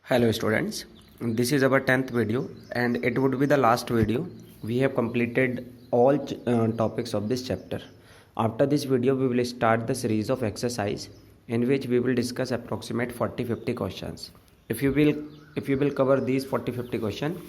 Hello students, this is our 10th video and it would be the last video. We have completed all topics of this chapter. After this video we will start the series of exercise in which we will discuss approximate 40-50 questions. If you will cover these 40-50 questions,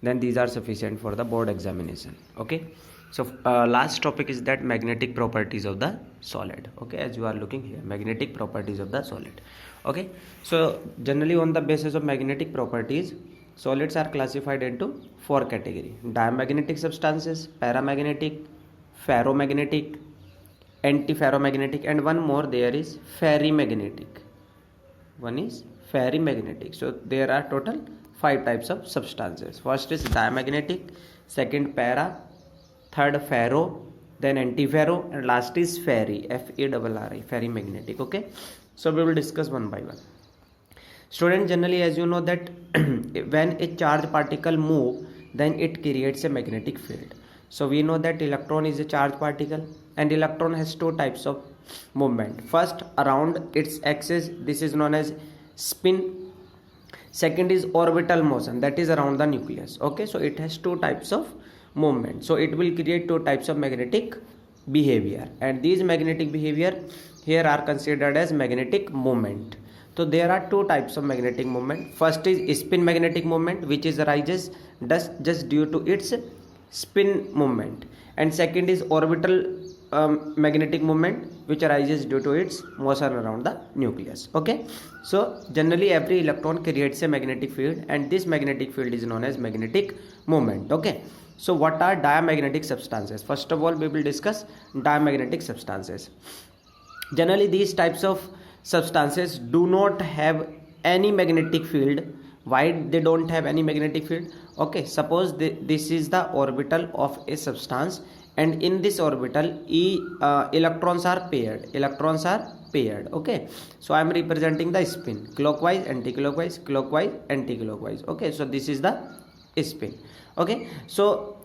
then these are sufficient for the board examination. Okay, so last topic is that magnetic properties of the solid. Okay, as you are looking here, magnetic properties of the solid. Okay, so generally on the basis of magnetic properties, solids are classified into four categories: diamagnetic substances, paramagnetic, ferromagnetic, antiferromagnetic, and one more there is ferrimagnetic. One is ferrimagnetic. So there are total 5 types of substances. First is diamagnetic, second para, third ferro, then antiferro, and last is ferri, F-E-R-R-I, ferrimagnetic. Okay, so we will discuss one by one. Student, generally as you know that when a charged particle move, then it creates a magnetic field. So we know that electron is a charged particle and electron has two types of movement. First, around its axis, this is known as spin. Second is orbital motion, that is around the nucleus. Okay, so it has two types of movement. So it will create two types of magnetic behavior, and these magnetic behavior here are considered as magnetic moment. So there are two types of magnetic moment. First is spin magnetic moment, which is arises just due to its spin movement, and second is orbital magnetic moment, which arises due to its motion around the nucleus. Okay, so generally every electron creates a magnetic field, and this magnetic field is known as magnetic moment. Okay, so what are diamagnetic substances? First of all, we will discuss diamagnetic substances. Generally these types of substances do not have any magnetic field. Why they don't have any magnetic field? Okay, suppose this is the orbital of a substance, and in this orbital electrons are paired. Okay, so I am representing the spin, clockwise, anti-clockwise, clockwise, anti-clockwise. Okay, so this is the spin. Okay, so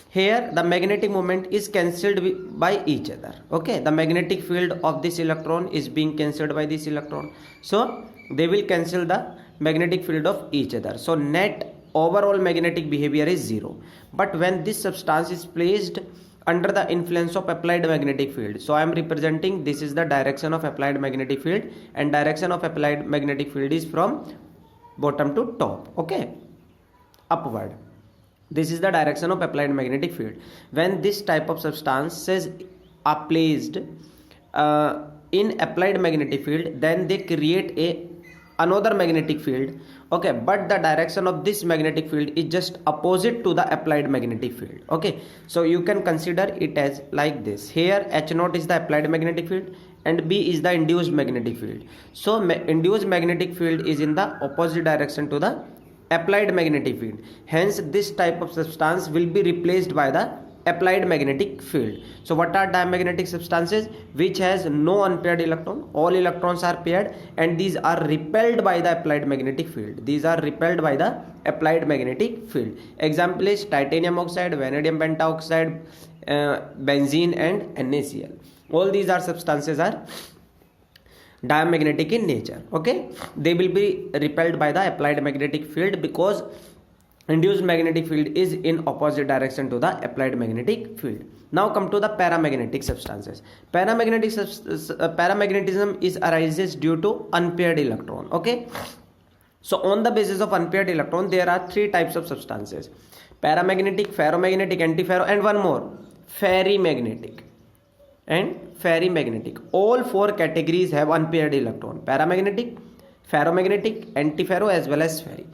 here the magnetic moment is cancelled by each other. Okay, the magnetic field of this electron is being cancelled by this electron, so they will cancel the magnetic field of each other. So net overall magnetic behavior is 0. But when this substance is placed under the influence of applied magnetic field, so I am representing, this is the direction of applied magnetic field, and direction of applied magnetic field is from bottom to top. Okay, upward. This is the direction of applied magnetic field. When this type of substances are placed in applied magnetic field, then they create another magnetic field. Okay, but the direction of this magnetic field is just opposite to the applied magnetic field. Okay, so you can consider it as like this. Here H0 is the applied magnetic field and B is the induced magnetic field. So induced magnetic field is in the opposite direction to the applied magnetic field. Hence this type of substance will be replaced by the applied magnetic field. So what are diamagnetic substances? Which has no unpaired electron, all electrons are paired, and these are repelled by the applied magnetic field. These are repelled by the applied magnetic field. Example is titanium oxide, vanadium pentoxide, benzene, and NaCl. All these are substances are diamagnetic in nature. Okay, they will be repelled by the applied magnetic field because induced magnetic field is in opposite direction to the applied magnetic field. Now come to the paramagnetic substances. Paramagnetism is arises due to unpaired electron. Okay, so on the basis of unpaired electron, there are 3 types of substances: paramagnetic, ferromagnetic, antiferro, and one more, ferrimagnetic and ferrimagnetic. All 4 categories have unpaired electron: paramagnetic, ferromagnetic, antiferro, as well as ferri.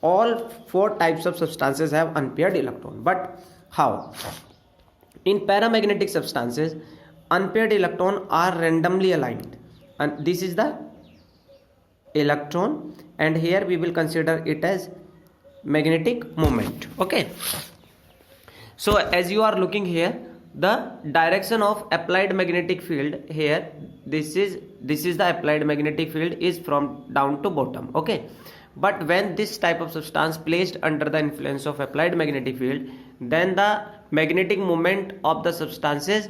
All 4 types of substances have unpaired electron. But how? In paramagnetic substances, unpaired electron are randomly aligned, and this is the electron, and here we will consider it as magnetic moment. Okay, so as you are looking here, the direction of applied magnetic field here, this is the applied magnetic field is from down to bottom. Okay, but when this type of substance placed under the influence of applied magnetic field, then the magnetic moment of the substances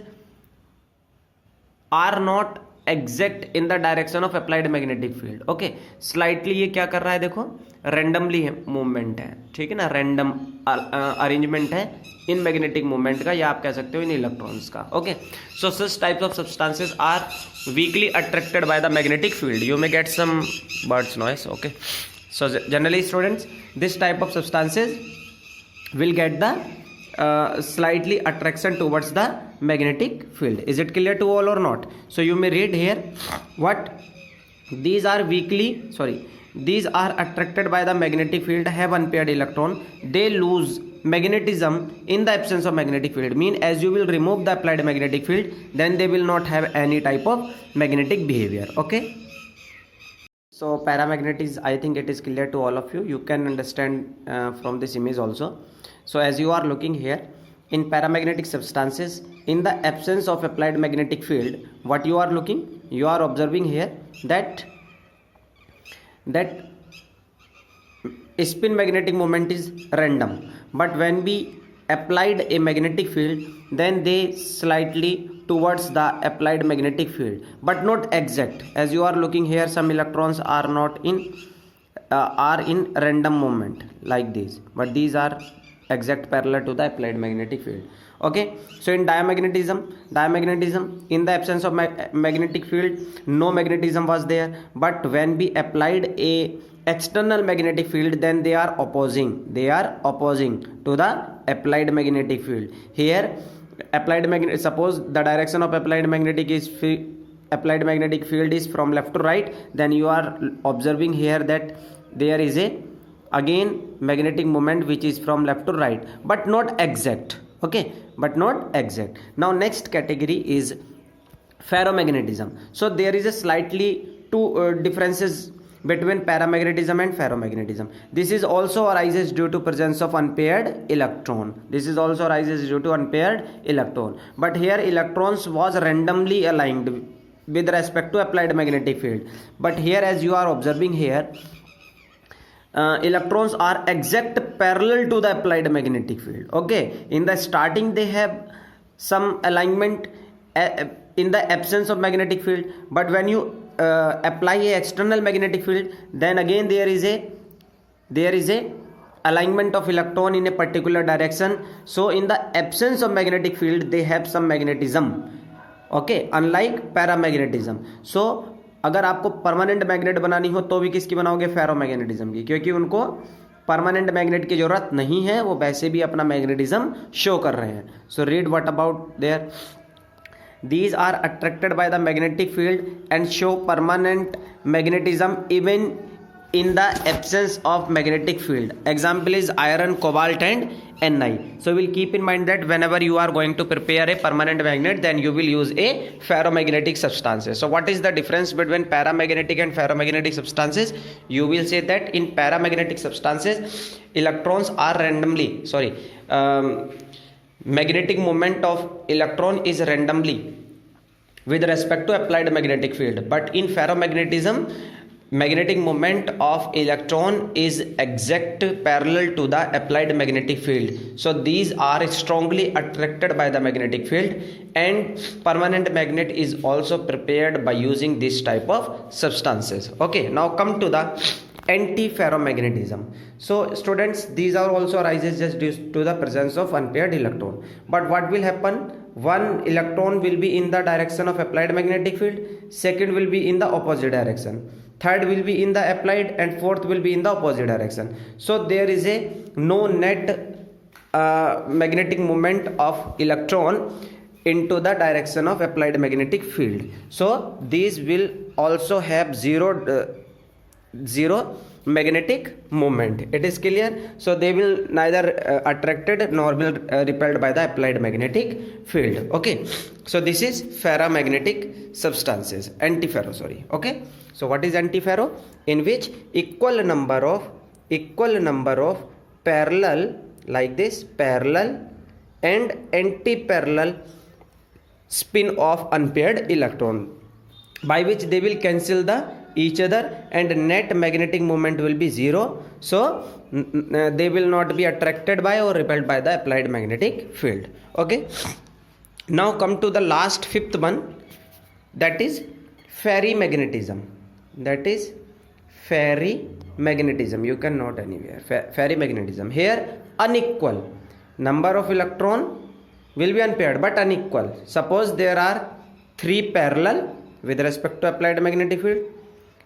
are not exact in the direction of applied magnetic field. Okay, slightly ये क्या कर रहा है, देखो randomly movement है, ठीक है ना, रैंडम अरेंजमेंट है इन मैग्नेटिक मूवमेंट का, या आप कह सकते हो इन इलेक्ट्रॉन्स का। Okay, so such types of substances are weakly attracted by the magnetic field. You may get some birds noise. Okay, so generally students this type of substances will get the slightly attraction towards the magnetic field. Is it clear to all or not? So you may read here what these are these are attracted by the magnetic field, have unpaired electron, they lose magnetism in the absence of magnetic field. Mean as you will remove the applied magnetic field, then they will not have any type of magnetic behavior. Okay, so paramagnetism, I think it is clear to all of you. You can understand from this image also. So as you are looking here, in paramagnetic substances, in the absence of applied magnetic field, what you are looking, you are observing here that spin magnetic moment is random, but when we applied a magnetic field, then they slightly towards the applied magnetic field, but not exact. As you are looking here, some electrons are not in random movement like this, but these are exact parallel to the applied magnetic field. Okay, so in diamagnetism, in the absence of magnetic field, no magnetism was there, but when we applied a external magnetic field, then they are opposing to the applied magnetic field. Here applied magnetic, suppose the direction of applied magnetic field is from left to right, then you are observing here that there is a again magnetic moment which is from left to right, but not exact. Okay, but not exact. Now next category is ferromagnetism. So there is a slightly two differences between paramagnetism and ferromagnetism. This is also arises due to presence of unpaired electron. But here electrons was randomly aligned with respect to applied magnetic field. But here as you are observing here, electrons are exact parallel to the applied magnetic field. Okay, in the starting they have some alignment in the absence of magnetic field, but when you apply a external magnetic field, then again there is a alignment of electron in a particular direction. So in the absence of magnetic field, they have some magnetism. Okay, unlike paramagnetism. So अगर आपको permanent magnet बनानी हो तो भी किसकी बनाओगे, ferromagnetism की, क्योंकि उनको परमानेंट मैग्नेट की जरूरत नहीं है, वो वैसे भी अपना मैग्नेटिज्म शो कर रहे हैं. So read what about their. These are attracted by the magnetic field and show permanent magnetism even in the absence of magnetic field. Example is iron, cobalt and Ni. So we'll keep in mind that whenever you are going to prepare a permanent magnet, then you will use a ferromagnetic substances. So what is the difference between paramagnetic and ferromagnetic substances? You will say that in paramagnetic substances, electrons are magnetic moment of electron is randomly with respect to applied magnetic field, but in ferromagnetism, magnetic moment of electron is exact parallel to the applied magnetic field. So these are strongly attracted by the magnetic field, and permanent magnet is also prepared by using this type of substances. Okay, now come to the antiferromagnetism. So students, these are also arises just due to the presence of unpaired electron. But what will happen? One electron will be in the direction of applied magnetic field, second will be in the opposite direction, third will be in the applied, and fourth will be in the opposite direction. So there is a no net magnetic moment of electron into the direction of applied magnetic field. So these will also have zero magnetic moment. It is clear? So they will neither attracted nor will repelled by the applied magnetic field. Okay, so this is ferromagnetic substances. Antiferro, okay. So what is antiferro? In which equal number of parallel, like this, parallel and anti-parallel spin of unpaired electron, by which they will cancel each other and net magnetic moment will be zero. So they will not be attracted by or repelled by the applied magnetic field. Okay, now come to the last fifth one, that is ferrimagnetism, that is ferrimagnetism, you can note anywhere, ferrimagnetism. Here unequal number of electron will be unpaired but unequal. Suppose there are 3 parallel with respect to applied magnetic field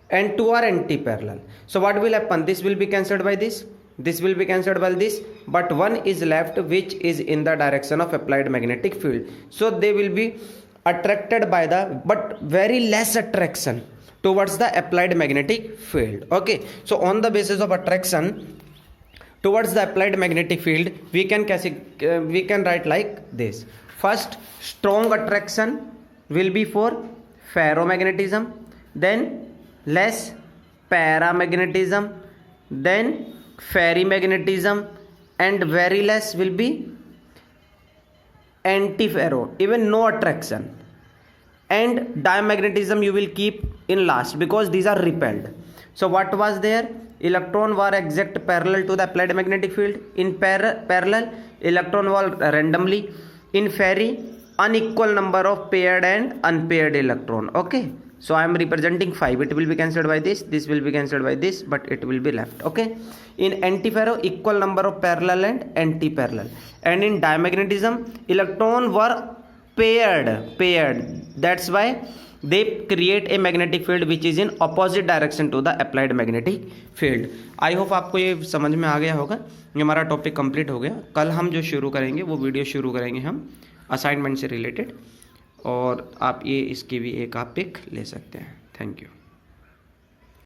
and 2 are anti-parallel. So what will happen? This will be cancelled by this will be cancelled by this, but one is left which is in the direction of applied magnetic field. So they will be attracted by the, but very less attraction towards the applied magnetic field. Okay, so on the basis of attraction towards the applied magnetic field, we can write like this. First, strong attraction will be for ferromagnetism, then less paramagnetism, then ferrimagnetism, and very less will be antiferro, even no attraction. And diamagnetism you will keep in last because these are repelled. So what was there? Electron were exact parallel to the applied magnetic field. In parallel, electron were randomly. In ferri, unequal number of paired and unpaired electron. Okay, so I am representing 5. It will be cancelled by this will be cancelled by this, but it will be left. Okay, in antiferro, equal number of parallel and anti-parallel. And in diamagnetism, electron were paired, that's why they create a magnetic field which is in opposite direction to the applied magnetic field. I hope आपको ये समझ में आ गया होगा. ये हमारा topic complete हो गया. कल हम जो शुरू करेंगे वो वीडियो शुरू करेंगे हम असाइनमेंट से रिलेटेड, और आप ये इसकी भी एक आप पिक ले सकते हैं. Thank you.